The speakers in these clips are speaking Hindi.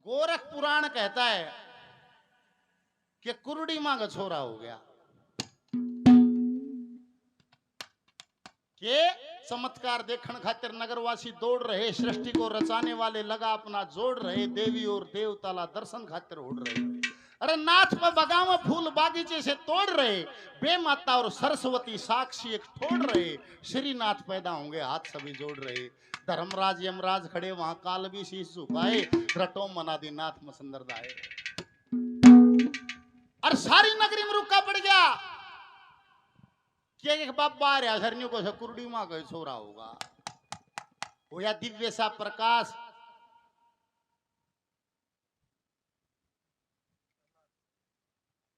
गोरख पुराण कहता है कि कुरडी मां का छोरा हो गया के चमत्कार देखने खातिर नगरवासी दौड़ रहे, सृष्टि को रचाने वाले लगा अपना जोड़ रहे, देवी और देवताला दर्शन खातिर उड़ रहे। अरे नाथ पर बगाव फूल बागीचे से तोड़ रहे, बेमाता और सरस्वती साक्षी एक छोड़ रहे, श्रीनाथ पैदा होंगे हाथ सभी जोड़ रहे। धर्मराज यमराज खड़े वहां काल भी शीश झुकाए, रटो मनादी नाथ मसंदर दाए। और सारी नगरी में रुका पड़ गया कि एक बाबा आ सरन्यू को कुरडी मां का छोरा होगा। वो या दिव्य सा प्रकाश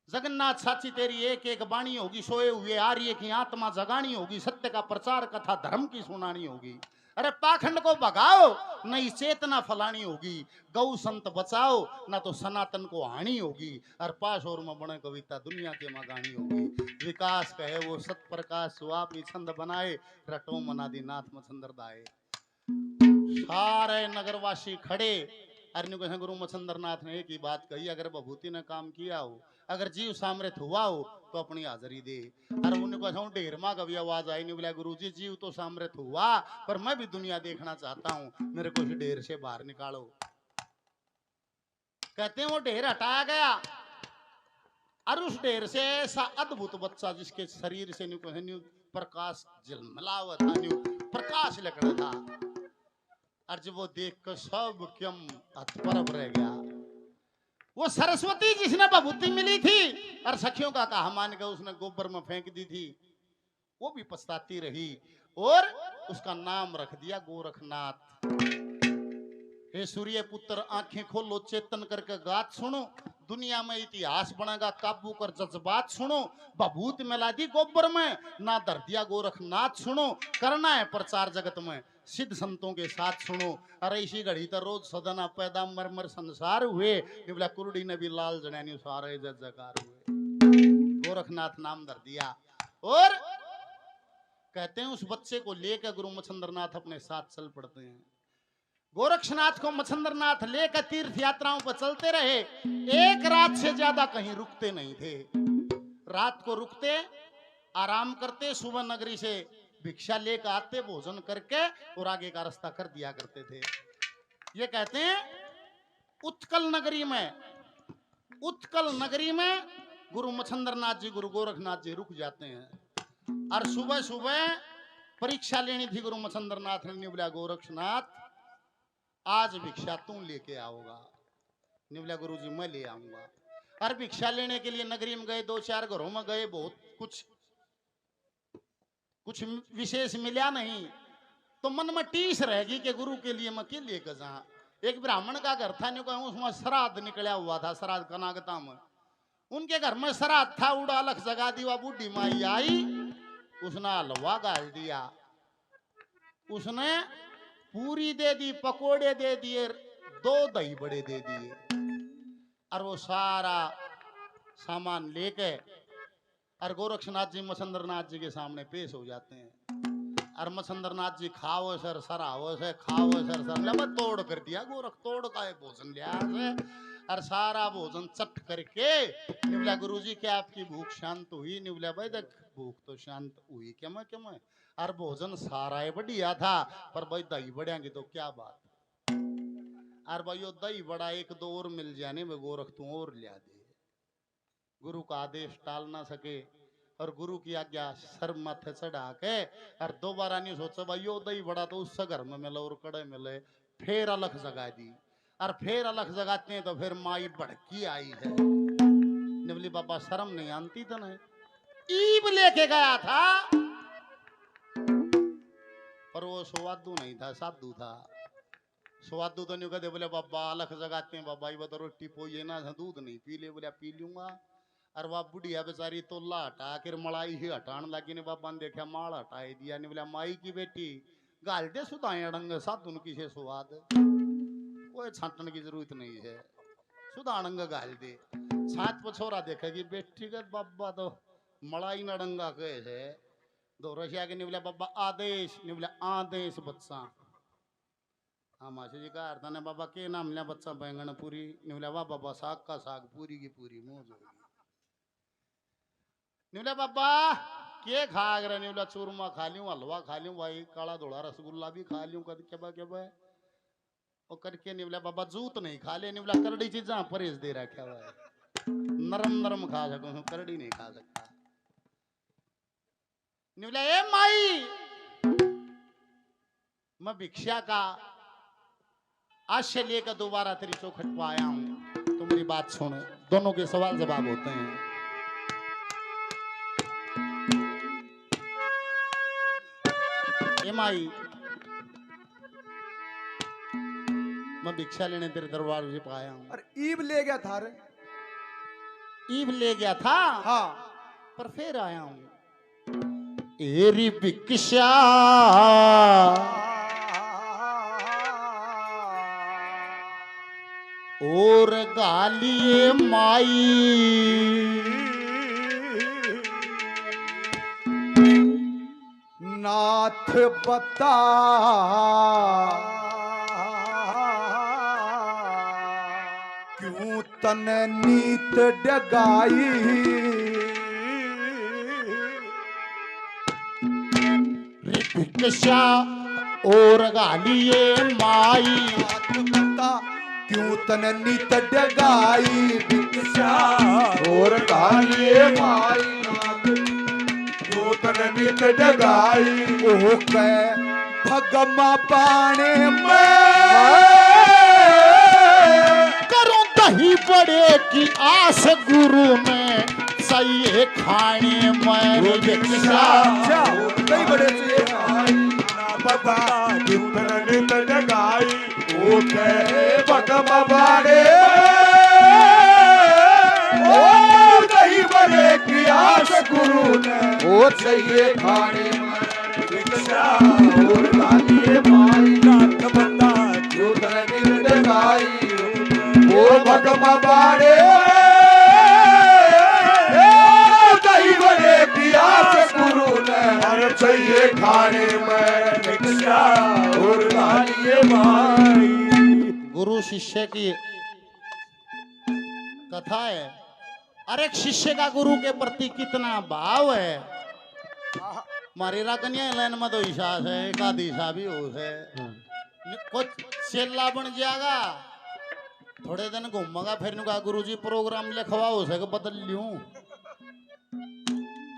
जगन्नाथ साची तेरी एक एक बाणी होगी, सोए हुए आर्य की आत्मा जगानी होगी, सत्य का प्रचार कथा धर्म की सुनानी होगी। अरे पाखंड को भगाओ, नई चेतना फलानी होगी, गौ संत बचाओ ना तो सनातन को हानि होगी। और पास और में बने कविता दुनिया के मां गानी होगी। विकास कहे वो सत प्रकाश सुआपी छंद बनाए, रटो मनादी नाथ मछंदर दाए। सारे नगरवासी खड़े। अरण्य को गुरु मछंदर नाथ ने एक ही बात कही, अगर बभूति ने काम किया हो, अगर जीव सामर्थ हुआ हो तो अपनी हाजरी दे। अरे उन्हें ढेर माँ कभी आवाज आई नहीं, बोला गुरु जी जीव तो सामर्थ हुआ पर मैं भी दुनिया देखना चाहता हूँ, मेरे को इस ढेर से बाहर निकालो। कहते हैं वो ढेर हटाया गया और उस ढेर से ऐसा अद्भुत बच्चा जिसके शरीर से न्यू प्रकाश झलमला हुआ था, न्यू प्रकाश लग रहा था। और जब वो देख कर सब क्यों हतप्रभ रह गया। वो सरस्वती जिसने बभूति मिली थी और सखियों का कहा मान के उसने गोबर में फेंक दी थी, वो भी पछताती रही और उसका नाम रख दिया गोरखनाथ। हे सूर्य पुत्र आंखें खोलो, चेतन करके गात सुनो, दुनिया में इतिहास बनेगा काबू कर जज्बात सुनो। बभूत मिला दी गोबर में ना धर दिया गोरखनाथ सुनो, करना है प्रचार जगत में सिद्ध संतों के साथ सुनो। अरे इसी घड़ी तो रोज सदना पैदा मरमर संसार हुए, निबला कुरडी ने भी लाल जड़ैनी सारे जजकार हुए। गोरखनाथ नाम धर दिया और कहते हैं उस बच्चे को लेकर गुरु मच्छंद्रनाथ अपने साथ चल पड़ते हैं। गोरक्षनाथ को मच्छंद्रनाथ लेकर तीर्थ यात्राओं पर चलते रहे, एक रात से ज्यादा कहीं रुकते नहीं थे। रात को रुकते, आराम करते, सुबह नगरी से भिक्षा लेकर आते, भोजन करके और आगे का रास्ता कर दिया करते थे। ये कहते हैं उत्कल नगरी में गुरु मच्छंद्रनाथ जी गुरु गोरखनाथ जी रुक जाते हैं। और सुबह सुबह परीक्षा लेनी थी गुरु मच्छंद्रनाथ ने, बोला गोरक्षनाथ आज भिक्षा तू लेके आओगा। निवला गुरु जी मैं ले आऊंगा। और भिक्षा लेने के लिए नगरी में गए, दो चार घरों में गए, बहुत कुछ विशेष मिला नहीं, तो मन में टीस रहेगी कि गुरु के लिए मैं के लेकर जा। एक ब्राह्मण का घर था, उसमें श्राद्ध निकला हुआ था, श्राद्ध कनागता में उनके घर में श्राद्ध था, उड़ा लख जगा दीवा, बूढ़ी माई आई, उसने हलवा गाल दिया, उसने पूरी दे दी, पकोड़े दे दिए, 2 दही बड़े दे दिए। और वो सारा सामान लेके और गोरक्षनाथ जी मच्छंद्रनाथ जी के सामने पेश हो जाते हैं। और मच्छंद्रनाथ जी खाओ सर सराओ से, खाओ सर सर तोड़ कर दिया। गोरख तोड़ का भोजन लिया से और सारा भोजन चट करके निवला गुरु जी क्या आपकी भूख शांत हुई? निवला भाई देख भूख तो शांत हुई क्या मैं और भोजन सारा है बढ़िया था, पर भाई दही बढ़ेंगे तो क्या बात। और भाई यो दही बड़ा एक दो और मिल जाने में गोरख तू और लिया दे। गुरु का आदेश टाल ना सके और गुरु की आज्ञा सर माथे चढ़ा के और दोबारा नहीं सोचा भाई यो दही बड़ा तो उससे घर में मिले और कड़े मिले, फिर अलग जगा दी। और फिर अलग जगाते हैं तो फिर माई भड़की आई है। निवली बाबा शर्म नहीं आती तो नहीं, ईब लेके गया था पर वो स्वादू नहीं था, साधु था। स्वादू तो नहीं कहते, बोले बाबा अलग जगाते हैं बाबा, ये तो रोटी पोई ना दूध नहीं पी ले, बोले पी लूंगा। और वह बुढ़िया बेचारी तोला हटा कर मलाई ही हटाने लगी ने, बाबा ने देखा माल हटाई दिया। ने बोला माई की बेटी गाल दे सुधाए अड़ंग साधु की से स्वाद, कोई छाटने की जरूरत नहीं है, सुधाणंग गाल दे। छात पर छोरा देखेगी बेटी का बाबा तो मलाई नड़ंगा कैसे दो रशिया के। निवला बाबा आदेश, निवला आदेश बच्चा हाँ मासी जी का अर्थ ने बाबा के नाम लिया बच्चा बैंगन पूरी निवला बाबा साग का साग पूरी की पूरी मौज होगी निवला बाबा के खा अगर निवला चूरमा खा लियो हलवा खा लियो भाई काला धोला रसगुल्ला भी खा लियो कद क्या बा और करके निवला बाबा जूत नहीं खा ले निवला करड़ी चीजा परहेज दे रखा हुआ है नरम नरम खा सकूं करड़ी नहीं खा सकता निवला ए माई मैं भिक्षा का आज से लेकर दोबारा तेरी चौखट पर आया हूं तो मेरी बात सुन दोनों के सवाल जवाब होते हैं ए माई मैं भिक्षा लेने तेरे दरबार पे आया हूं अरे ईब ले गया था रे। ईब ले गया था हाँ पर फिर आया हूं एरी भिक्षा और गालिए माई नाथ बता क्यों तन नीत डगाई भिक्षा और गालिए माई नाथ बता क्यों तन नीत डगाई भिक्षा और गालिए माई क्यों तन नीत डगाई ओ कह भगमा पाने में करूं दही बड़े की आस गुरु में सही है खाने में भिक्षा कई बड़े से पता क्यों तन नीत डगाई ओ कहे भगमा बाड़े ओ दही बड़े की आस गुरु ने ओ चाहिए खाने में भिक्षा और गालिए माई नाथ बता क्यों तन नीत डगाई ओ भगमा बाड़े दही बड़े की आस गुरु ने हर चाहिए खाने में भिक्षा और गालिए माई। गुरु शिष्य की कथा है और एक शिष्य का गुरु के प्रति कितना भाव है मारी कन्या लाइन में तो हिसाब है एक आधी हिसाब ही हो है कुछ चेला बन जाएगा थोड़े दिन घूमगा फिर नुका गुरु जी प्रोग्राम लिखवा हो सके बदल लूं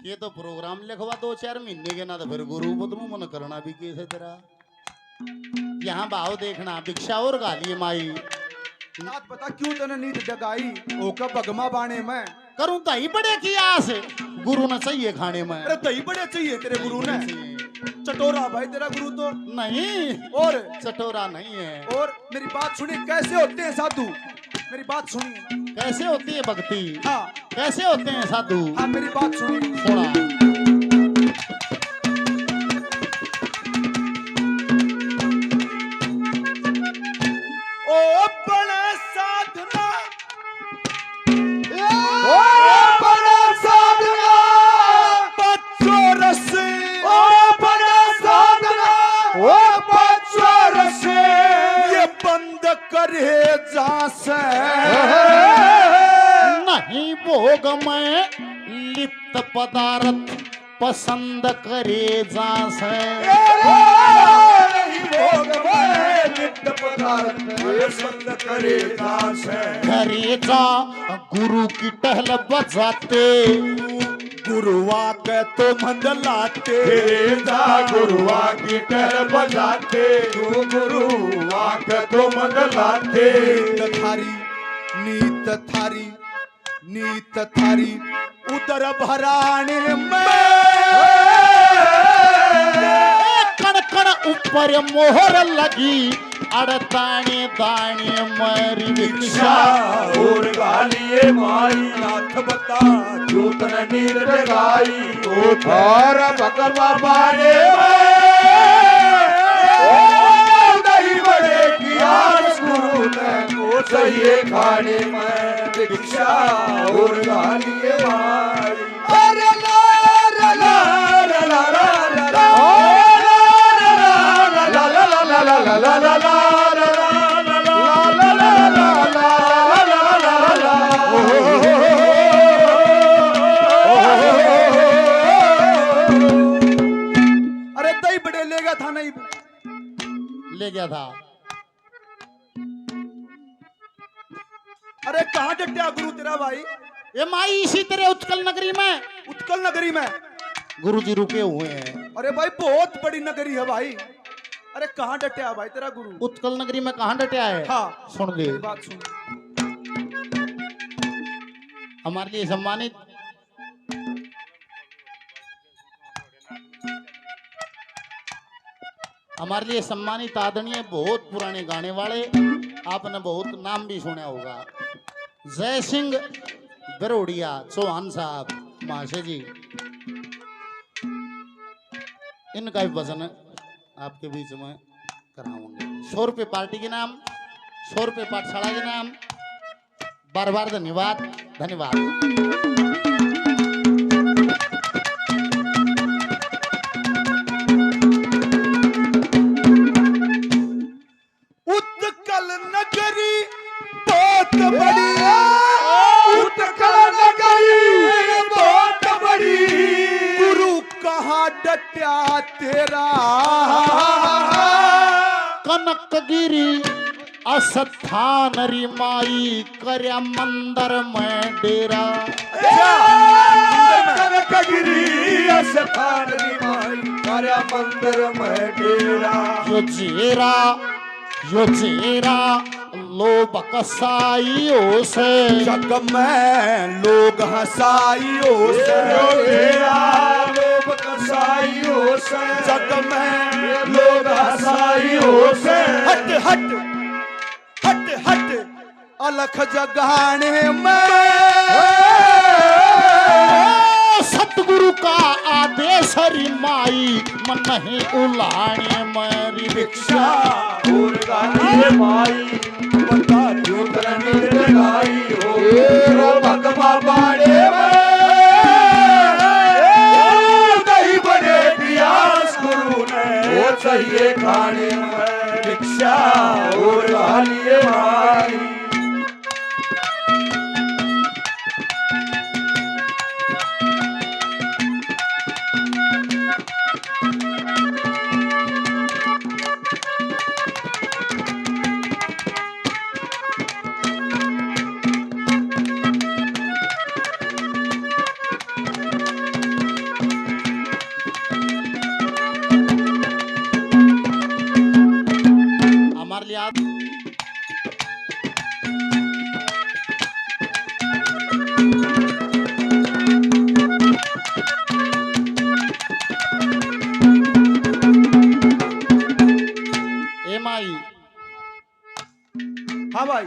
ये तो प्रोग्राम लिखवा 2-4 महीने के ना तो फिर गुरु बदलू मन करना भी कैसे तेरा यहाँ भाव देखना भिक्षा और गाली माई नाथ बता क्यों तने नीत डगाई ओ का भगमा बाणे में करूं दही बड़े की आस गुरु ने चाहिए खाने में अरे दही बड़े चाहिए तेरे गुरु ने चटोरा भाई तेरा गुरु तो नहीं और चटोरा नहीं है और मेरी बात सुनिए कैसे होते हैं साधु मेरी बात सुनिए कैसे होती है भक्ति हाँ कैसे होते हैं साधु हाँ मेरी बात सुनिए सुना करे जा से नहीं भोग में लिप्त पदार्थ पसंद करे जा से नहीं भोग में लिप्त पदार्थ पसंद करे जा से करे जा गुरु की टहल बजाते गुरुआ के तो मंडलाते जा गुरुआ की टहल बजाते गुरुआ के तो मंडलाते नीत थारी उदर भराने में कण कण ऊपर मोहर लगी अड़ताने दाने मरी भिक्षा और गालिए माई नाथ बता जो तन नीर डगाई ओ थार भगवा बाड़े दही बड़े की आस गुरु ने ओ चाहिए खाने में भिक्षा और गालिए माई अरे ला ला ला ला ला ला ला ला ला ला ला ला ला ला ला अरे कहाँ डटिया गुरु तेरा भाई? ये माई इसी तरह उत्कल नगरी में उत्कल नगरी में? गुरु जी रुके हुए हैं। अरे भाई बहुत बड़ी नगरी है भाई। अरे कहाँ डटिया भाई तेरा गुरु? उत्कल नगरी में कहाँ डटा है? हाँ सुन ले, मेरी बात सुन। हमारे लिए सम्मानित आदरणीय बहुत पुराने गाने वाले, आपने बहुत नाम भी सुना होगा, जय सिंह बरोड़िया चौहान साहब महाशय जी, इनका भी भजन आपके बीच में कराऊंगे। 100 रुपये पार्टी के नाम, 100 रुपये पाठशाला के नाम, बार बार धन्यवाद धन्यवाद। उत्कल नगरी बहुत बड़ी, उत्कल नगरी बहुत बड़ी, गुरु कहाँ डटिया तेरा? कनकगिरी अस्थान री माई करया मंदिर में डेरा। कनकगिरी अस्थान री माई करया मंदिर में डेरा। यो जेरा लोग कसाईयों से, जग में लोग हंसाइयों से, लोग कसाइयों से, जग में लोग हंसाइयों से। हट हट हट हट अलख जगाने में, सतगुरु का आदेश हरी माई मन नहीं उलाने मेरी भिक्षा। और गाने माई बता जो करनी लगाई हो रो भगवा बाड़े में, दही बड़े प्यास गुरु ने वो चाहिए खाने में भिक्षा और गाने माई। हमारे लिए आप ए माई, हाँ भाई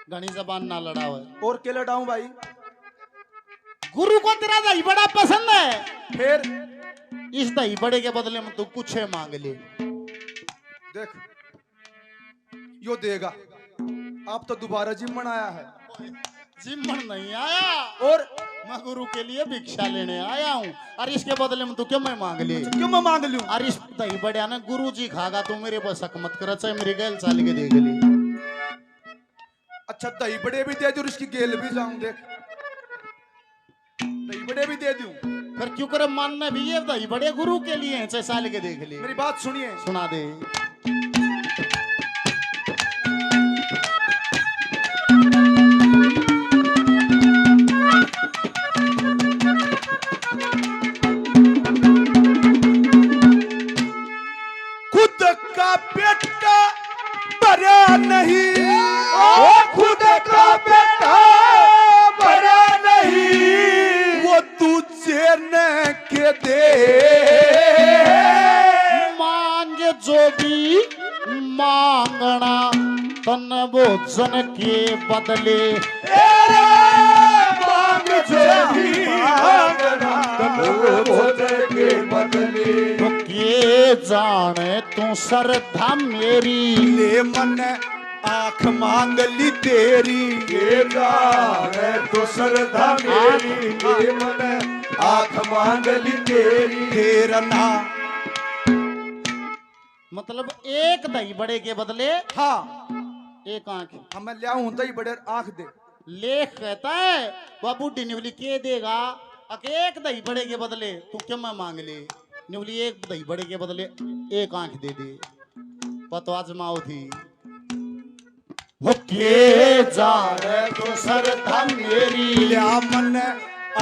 घनी जबान ना लड़ाओ। और के लड़ाऊं भाई? गुरु को तेरा दही बड़ा पसंद है, फिर इस दही बड़े के बदले में तू कुछ मांग ले। देख यो देगा। आप तो दोबारा जिम्मन आया है। जिम्मन नहीं आया, और मैं गुरु के लिए भिक्षा लेने आया हूँ, और इसके बदले में तू क्यों मैं मांग ले? क्यों मैं मांग लूं? और इस दही बड़िया ना गुरु जी खागा, तू मेरे पर शक मत कर, चाहे मेरी गैल चाल के देख ले। अच्छा दही बड़े भी दे दूं और इसकी गेल भी जाऊं। देख दही बड़े भी दे दूं। फिर क्यों करे मानना भी, ये दही बड़े गुरु के लिए हैं, चाहे साल के देख ले। मेरी बात सुनिए। सुना दे। खुद का बेटा बड़ा नहीं, ओ खुद का बेटा बड़ा नहीं, वो तुझे न के दे। मांगे जो भी मांगना तन भोजन के बदले, मांग जो भी मांगना तन भोजन के बदले। तो के जाने तू श्रद्धा मेरी, ले मन आँख मांग ली तेरी। ये जाने तो श्रद्धा मेरी, ले मन आँख मांग ली तेरी। तेरा ना मतलब एक दही बड़े के बदले हाँ एक आंख। हमें लिया हूं दही बड़े आँख दे। लेख कहता है बाबू निवली के देगा, अके एक दही बड़े के बदले तू क्यों मैं मांग ले? निवली एक दही बड़े के बदले एक आंख दे दे, पतो आजमाओ थी। हो के जाने तो श्रद्धा मेरी लिया मन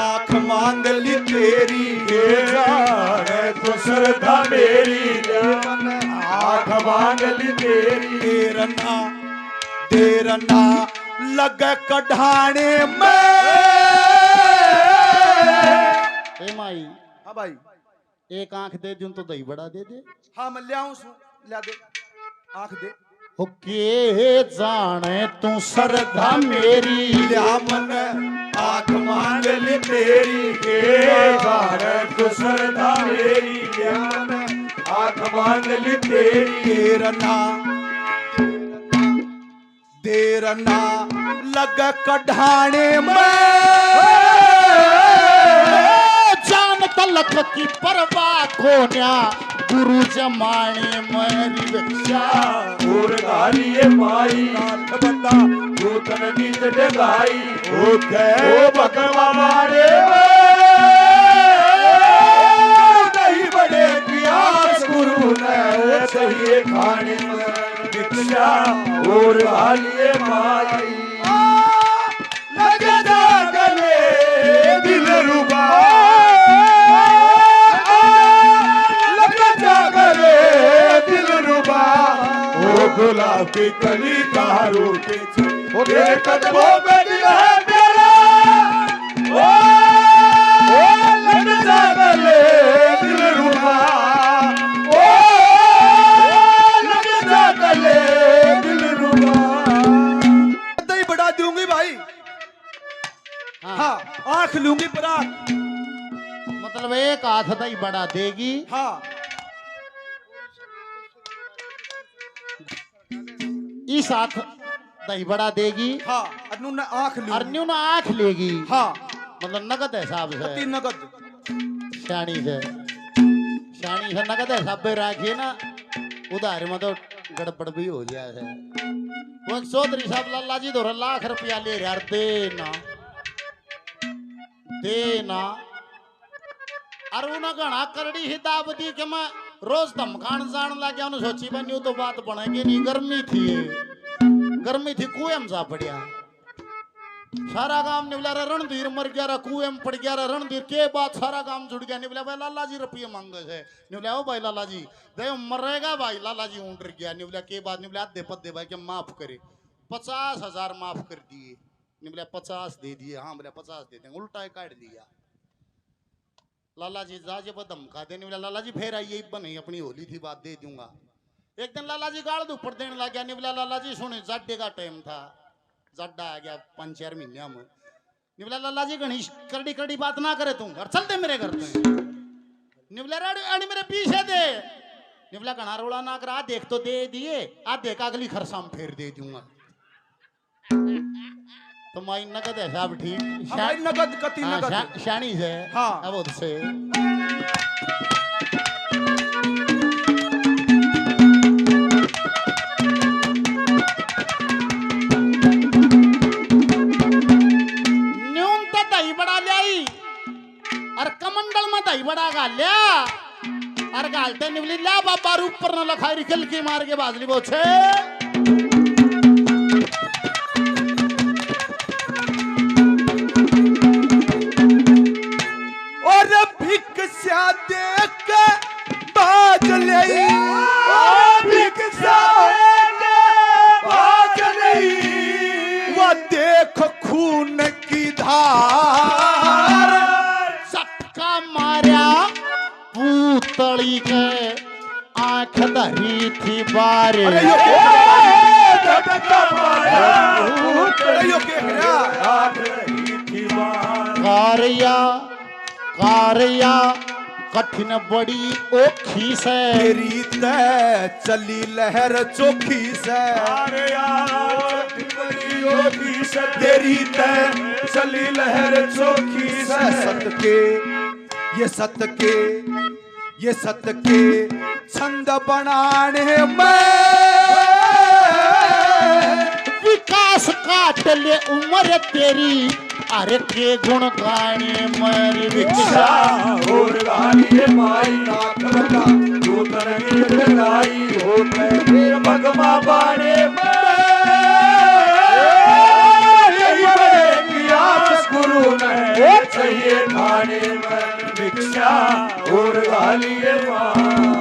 आंख मांग ली तेरी के जाने तो श्रद्धा मेरी मन आंख मांग ली तेरी देर ना लग कढ़ाने में। ए माई हाँ भाई, एक आंख दे दूं तो दही बड़ा दे दे। हाँ मैं ले आऊं ला दे आंख दे। हो के जाने तू श्रद्धा मेरी लिया मन आंख मांग ली तेरी के जाने तो श्रद्धा मेरी मन आंख मांग ली तेरी देर ना लग कढ़ाने में। जान तलक की परवाह कोन्या गुरु जमाने मेरी भिक्षा और गालिए माई नाथ बता भूतन नीत डगाई ओ भगवा मारे नहीं बड़े प्यास गुरु ने चाहिए खाने में भिक्षा और गालिए माई लगे जा गले दिल रुबा गुलाब की कली का रूप तेरे कदमों में दिल है मेरा ओ लग जा गले दिल रुबा ओ लग जा गले दिल रुबा। दही बढ़ा दूंगी भाई। हाँ आंख लूंगी पर आंख मतलब एक हाथ दही बड़ा देगी। हाँ इस हाथ दही बड़ा देगी। हाँ अनु ने आंख लूंगी। अर्न्यू ना आंख लेगी। हाँ मतलब नगद हिसाब से नगद शानी से नगद हिसाब पे रखिए ना, उधार में तो गड़बड़ भी हो जाए है। वो चौधरी साहब लाला जी तो लाख रुपया ले यार देना और उन्हें घना करड़ी ही दाब दी कि मैं रोज धमकान जान लग गया। उन्हें सोची बनी तो बात बनेगी नहीं। गर्मी थी कुएं जा पड़िया सारा गांव निवला रणधीर मर गया कुएं पड़ गया रणधीर के बाद सारा गांव जुड़ गया। निवला भाई लाला जी रुपये मांगे है। निवला ओ भाई लाला जी दे मरेगा भाई। लाला जी ऊँट गया। निवला के बाद निवला आधे पद्दे भाई के माफ करे 50,000 माफ कर दिए। निवला 50 दे दिए। हाँ बोला 50 दे देंगे उल्टा काट दिया। लाला जी जा जब धमका देने वाला लाला जी फिर आइए बने अपनी होली थी बात दे दूंगा। एक दिन लाला जी गाड़ ऊपर देने लग गया। निवला लाला जी सुने जड्डे का टाइम था। जड्डा आ गया 5-4 महीने में। निवला लाला जी गणेश करड़ी करड़ी बात ना करे तू और चलते मेरे घर पे। निवला राड़ी मेरे पीछे दे। निवला घना रोड़ा ना करा देख तो दे दिए आ देख अगली खरसाम फिर दे दूंगा। तो माई नगद है साहब ठीक नगद कति नगद शानी से। हाँ अब उससे न्यून तो दही बड़ा लाई और कमंडल में दही बड़ा गा लिया और गालते निवली ला बाबा ऊपर न लखाई रिखल की मार के बाजली बोछे। देख के बाज ले वो देख खून की धार चटका मारा पूतली के आंख धरी थी बारे। कार्या कठिन बड़ी ओखी से तेरी तय चली लहर चोखी से। तेरी तय चली लहर चोखी से। ये सत के छंद बनाने में विकास काट ले उम्र तेरी अरे के गुण गाने मेरी भिक्षा और गालिए माई नाथ बता दूतन नीत लाई होते भगवा बारे में। सही खाने में भिक्षा और गालिए मारी।